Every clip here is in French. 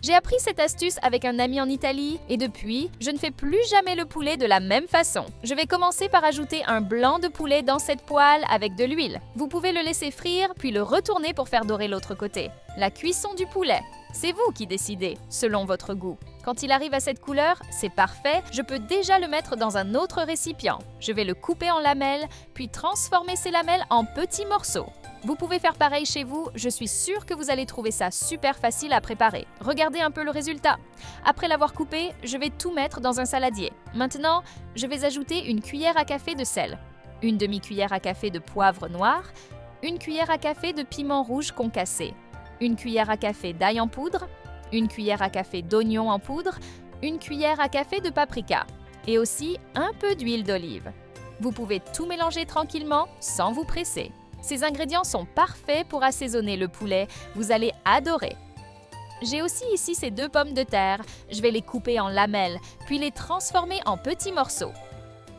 J'ai appris cette astuce avec un ami en Italie et depuis, je ne fais plus jamais le poulet de la même façon. Je vais commencer par ajouter un blanc de poulet dans cette poêle avec de l'huile. Vous pouvez le laisser frire puis le retourner pour faire dorer l'autre côté. La cuisson du poulet. C'est vous qui décidez, selon votre goût. Quand il arrive à cette couleur, c'est parfait, je peux déjà le mettre dans un autre récipient. Je vais le couper en lamelles, puis transformer ces lamelles en petits morceaux. Vous pouvez faire pareil chez vous, je suis sûre que vous allez trouver ça super facile à préparer. Regardez un peu le résultat. Après l'avoir coupé, je vais tout mettre dans un saladier. Maintenant, je vais ajouter une cuillère à café de sel, une demi-cuillère à café de poivre noir, une cuillère à café de piment rouge concassé, une cuillère à café d'ail en poudre, une cuillère à café d'oignon en poudre, une cuillère à café de paprika et aussi un peu d'huile d'olive. Vous pouvez tout mélanger tranquillement sans vous presser. Ces ingrédients sont parfaits pour assaisonner le poulet, vous allez adorer. J'ai aussi ici ces 2 pommes de terre, je vais les couper en lamelles, puis les transformer en petits morceaux.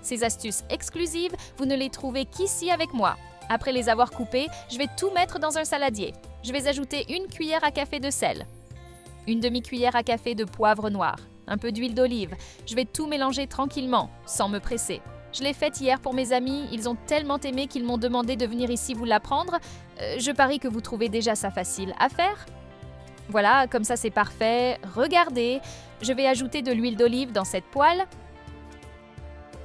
Ces astuces exclusives, vous ne les trouvez qu'ici avec moi. Après les avoir coupées, je vais tout mettre dans un saladier. Je vais ajouter une cuillère à café de sel, une demi-cuillère à café de poivre noir, un peu d'huile d'olive. Je vais tout mélanger tranquillement, sans me presser. Je l'ai faite hier pour mes amis, ils ont tellement aimé qu'ils m'ont demandé de venir ici vous l'apprendre. Je parie que vous trouvez déjà ça facile à faire. Voilà, comme ça c'est parfait. Regardez, je vais ajouter de l'huile d'olive dans cette poêle.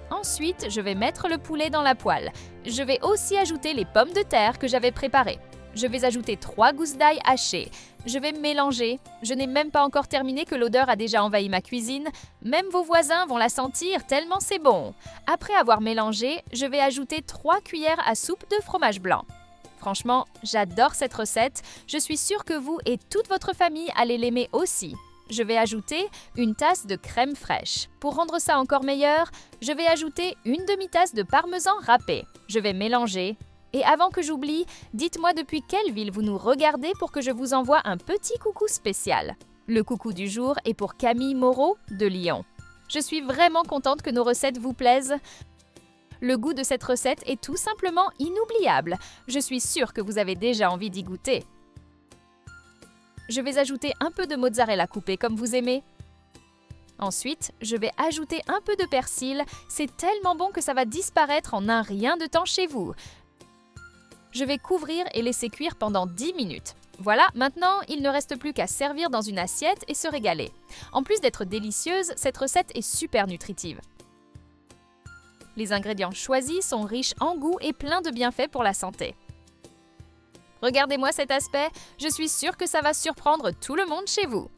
Ensuite, je vais mettre le poulet dans la poêle. Je vais aussi ajouter les pommes de terre que j'avais préparées. Je vais ajouter 3 gousses d'ail hachées. Je vais mélanger. Je n'ai même pas encore terminé que l'odeur a déjà envahi ma cuisine. Même vos voisins vont la sentir tellement c'est bon. Après avoir mélangé, je vais ajouter 3 cuillères à soupe de fromage blanc. Franchement, j'adore cette recette. Je suis sûre que vous et toute votre famille allez l'aimer aussi. Je vais ajouter une tasse de crème fraîche. Pour rendre ça encore meilleur, je vais ajouter une demi-tasse de parmesan râpé. Je vais mélanger. Et avant que j'oublie, dites-moi depuis quelle ville vous nous regardez pour que je vous envoie un petit coucou spécial. Le coucou du jour est pour Camille Moreau de Lyon. Je suis vraiment contente que nos recettes vous plaisent. Le goût de cette recette est tout simplement inoubliable. Je suis sûre que vous avez déjà envie d'y goûter. Je vais ajouter un peu de mozzarella coupé comme vous aimez. Ensuite, je vais ajouter un peu de persil. C'est tellement bon que ça va disparaître en un rien de temps chez vous. Je vais couvrir et laisser cuire pendant 10 minutes. Voilà, maintenant, il ne reste plus qu'à servir dans une assiette et se régaler. En plus d'être délicieuse, cette recette est super nutritive. Les ingrédients choisis sont riches en goût et pleins de bienfaits pour la santé. Regardez-moi cet aspect, je suis sûre que ça va surprendre tout le monde chez vous.